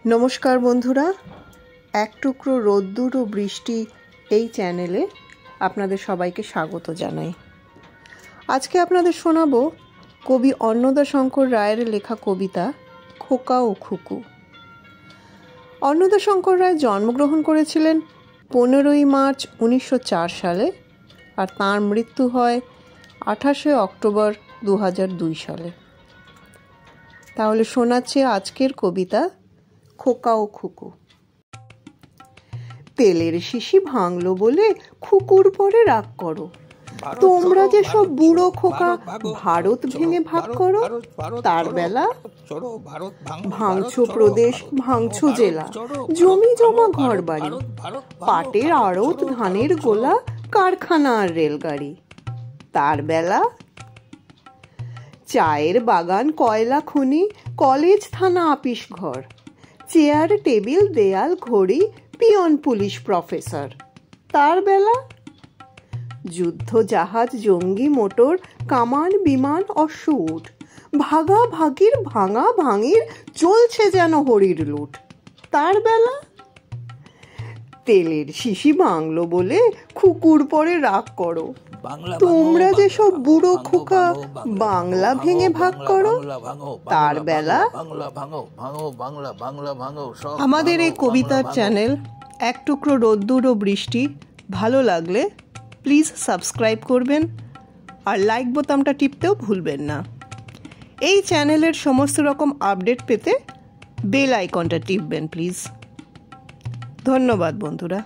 নমস্কার বন্ধুরা, এক টুকরো রোদ্দুর ও বৃষ্টি এই চ্যানেলে আপনাদের সবাইকে স্বাগত জানাই। আজকে আপনাদের শোনাবো কবি অন্নদাশঙ্কর রায়ের লেখা কবিতা খোকা ও খুকু। অন্নদাশঙ্কর রায় জন্মগ্রহণ করেছিলেন 15ই মার্চ 1904 সালে, আর তাঁর মৃত্যু হয় 28শে অক্টোবর 2002 সালে। তাহলে শোনাচ্ছি আজকের কবিতা খোকা ও খুকু। তেলের শিশি ভাঙলো বলে খুকুর পরে রাগ করো, তোমরা যে সব বুড়ো খোকা ভারত ভেঙে ভাগ করো। তার বেলা ভাঙছো প্রদেশ, ভাঙছো জেলা, জমি জমা ঘর বাড়ি, পাটের আড়ত, ধানের গোলা, কারখানা আর রেলগাড়ি। তার বেলা চায়ের বাগান, কয়লা খনি, কলেজ, থানা, আপিস ঘর, চেয়ার টেবিল, দেয়াল, ঘড়ি, পিয়ন, পুলিশ, প্রফেসর। তার বেলা যুদ্ধ জাহাজ, জঙ্গি, মোটর, কামান, বিমান, অশ্ব, উট, ভাগা ভাগির, ভাঙা ভাঙির, চলছে যেন হরির লুট। তার বেলা তেলের শিশি ভাঙলো বলে খুকুর পরে রাগ করো, তোমরা যে সব বুড়ো খোকা বাংলা ভেঙে ভাগ করো। তার বেলা আমাদের এই কবিতার চ্যানেল এক টুকরো রোদ্দুর ও বৃষ্টি ভালো লাগলে প্লিজ সাবস্ক্রাইব করবেন, আর লাইক বোতামটা টিপতেও ভুলবেন না। এই চ্যানেলের সমস্ত রকম আপডেট পেতে বেল আইকনটা টিপবেন প্লিজ। ধন্যবাদ বন্ধুরা।